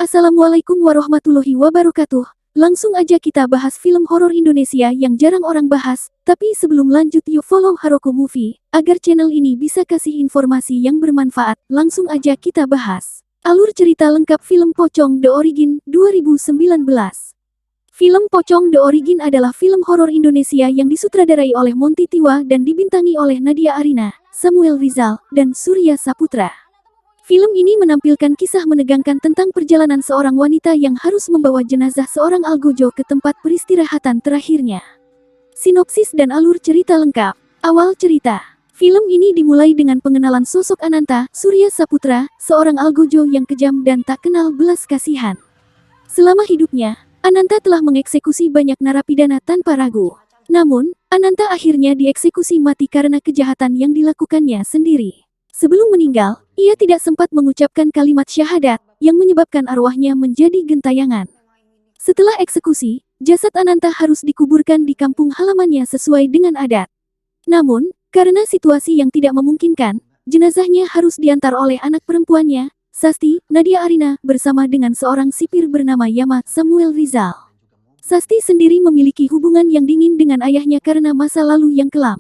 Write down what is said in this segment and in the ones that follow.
Assalamualaikum warahmatullahi wabarakatuh. Langsung aja kita bahas film horor Indonesia yang jarang orang bahas. Tapi sebelum lanjut yuk follow Haroko Movie, agar channel ini bisa kasih informasi yang bermanfaat. Langsung aja kita bahas. Alur cerita lengkap film Pocong The Origin 2019. Film Pocong The Origin adalah film horor Indonesia yang disutradarai oleh Monty Tiwa dan dibintangi oleh Nadia Arina, Samuel Rizal, dan Surya Saputra. Film ini menampilkan kisah menegangkan tentang perjalanan seorang wanita yang harus membawa jenazah seorang algojo ke tempat peristirahatan terakhirnya. Sinopsis dan alur cerita lengkap. Awal cerita. Film ini dimulai dengan pengenalan sosok Ananta, Surya Saputra, seorang algojo yang kejam dan tak kenal belas kasihan. Selama hidupnya, Ananta telah mengeksekusi banyak narapidana tanpa ragu. Namun, Ananta akhirnya dieksekusi mati karena kejahatan yang dilakukannya sendiri. Sebelum meninggal, ia tidak sempat mengucapkan kalimat syahadat, yang menyebabkan arwahnya menjadi gentayangan. Setelah eksekusi, jasad Ananta harus dikuburkan di kampung halamannya sesuai dengan adat. Namun, karena situasi yang tidak memungkinkan, jenazahnya harus diantar oleh anak perempuannya, Sasti, Nadia Arina, bersama dengan seorang sipir bernama Yama, Samuel Rizal. Sasti sendiri memiliki hubungan yang dingin dengan ayahnya karena masa lalu yang kelam.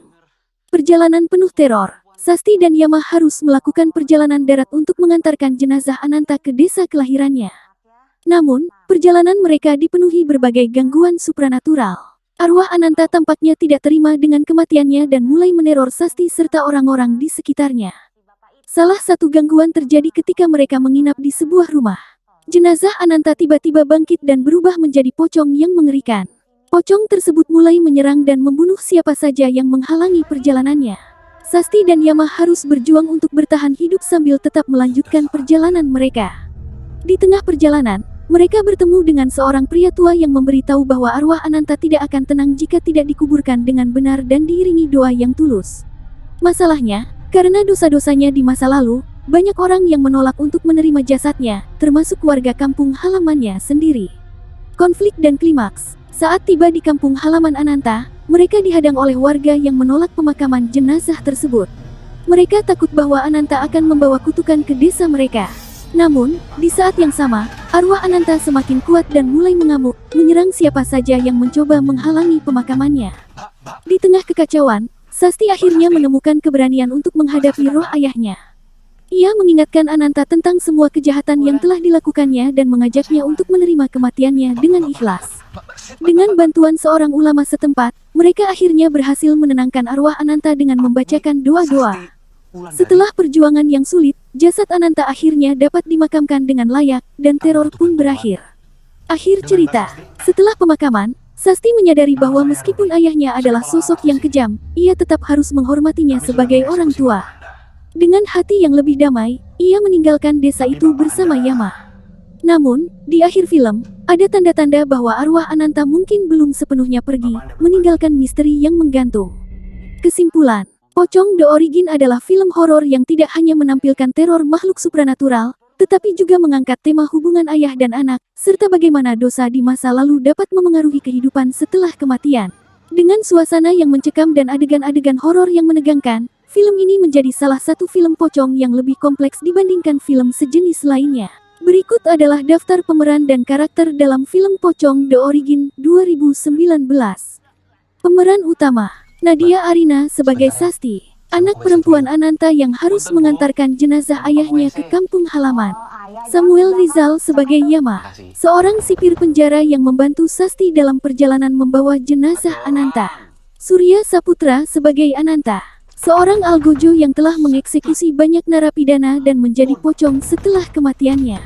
Perjalanan penuh teror. Sasti dan Yama harus melakukan perjalanan darat untuk mengantarkan jenazah Ananta ke desa kelahirannya. Namun, perjalanan mereka dipenuhi berbagai gangguan supranatural. Arwah Ananta tampaknya tidak terima dengan kematiannya dan mulai meneror Sasti serta orang-orang di sekitarnya. Salah satu gangguan terjadi ketika mereka menginap di sebuah rumah. Jenazah Ananta tiba-tiba bangkit dan berubah menjadi pocong yang mengerikan. Pocong tersebut mulai menyerang dan membunuh siapa saja yang menghalangi perjalanannya. Sasti dan Yama harus berjuang untuk bertahan hidup sambil tetap melanjutkan perjalanan mereka. Di tengah perjalanan, mereka bertemu dengan seorang pria tua yang memberitahu bahwa arwah Ananta tidak akan tenang jika tidak dikuburkan dengan benar dan diiringi doa yang tulus. Masalahnya, karena dosa-dosanya di masa lalu, banyak orang yang menolak untuk menerima jasadnya, termasuk warga kampung halamannya sendiri. Konflik dan klimaks. Saat tiba di kampung halaman Ananta, mereka dihadang oleh warga yang menolak pemakaman jenazah tersebut. Mereka takut bahwa Ananta akan membawa kutukan ke desa mereka. Namun, di saat yang sama, arwah Ananta semakin kuat dan mulai mengamuk, menyerang siapa saja yang mencoba menghalangi pemakamannya. Di tengah kekacauan, Sasti akhirnya menemukan keberanian untuk menghadapi roh ayahnya. Ia mengingatkan Ananta tentang semua kejahatan yang telah dilakukannya dan mengajaknya untuk menerima kematiannya dengan ikhlas. Dengan bantuan seorang ulama setempat, mereka akhirnya berhasil menenangkan arwah Ananta dengan membacakan doa-doa. Setelah perjuangan yang sulit, jasad Ananta akhirnya dapat dimakamkan dengan layak, dan teror pun berakhir. Akhir cerita. Setelah pemakaman, Sasti menyadari bahwa meskipun ayahnya adalah sosok yang kejam, ia tetap harus menghormatinya sebagai orang tua. Dengan hati yang lebih damai, ia meninggalkan desa itu bersama Yama. Namun, di akhir film, ada tanda-tanda bahwa arwah Ananta mungkin belum sepenuhnya pergi, meninggalkan misteri yang menggantung. Kesimpulan, Pocong The Origin adalah film horor yang tidak hanya menampilkan teror makhluk supranatural, tetapi juga mengangkat tema hubungan ayah dan anak, serta bagaimana dosa di masa lalu dapat memengaruhi kehidupan setelah kematian. Dengan suasana yang mencekam dan adegan-adegan horor yang menegangkan, film ini menjadi salah satu film pocong yang lebih kompleks dibandingkan film sejenis lainnya. Berikut adalah daftar pemeran dan karakter dalam film Pocong The Origin 2019. Pemeran utama, Nadia Arina sebagai Sasti, anak perempuan Ananta yang harus mengantarkan jenazah ayahnya ke kampung halaman. Samuel Rizal sebagai Yama, seorang sipir penjara yang membantu Sasti dalam perjalanan membawa jenazah Ananta. Surya Saputra sebagai Ananta, seorang algojo yang telah mengeksekusi banyak narapidana dan menjadi pocong setelah kematiannya.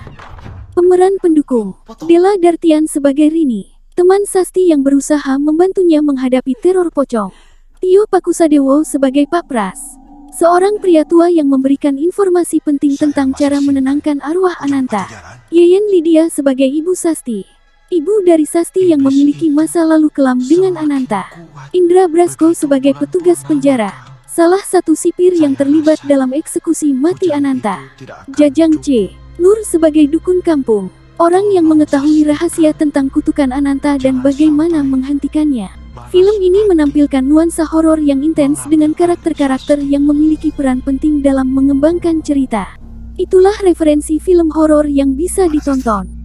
Pemeran pendukung, Della Dartian sebagai Rini, teman Sasti yang berusaha membantunya menghadapi teror pocong. Tio Pakusadewo sebagai Pak Pras, seorang pria tua yang memberikan informasi penting tentang cara menenangkan arwah Ananta. Yeyen Lydia sebagai Ibu Sasti, ibu dari Sasti yang memiliki masa lalu kelam dengan Ananta. Indra Brasko sebagai petugas penjara, salah satu sipir yang terlibat dalam eksekusi mati Ananta. Jajang C. Nur sebagai dukun kampung, orang yang mengetahui rahasia tentang kutukan Ananta dan bagaimana menghentikannya. Film ini menampilkan nuansa horor yang intens dengan karakter-karakter yang memiliki peran penting dalam mengembangkan cerita. Itulah referensi film horor yang bisa ditonton.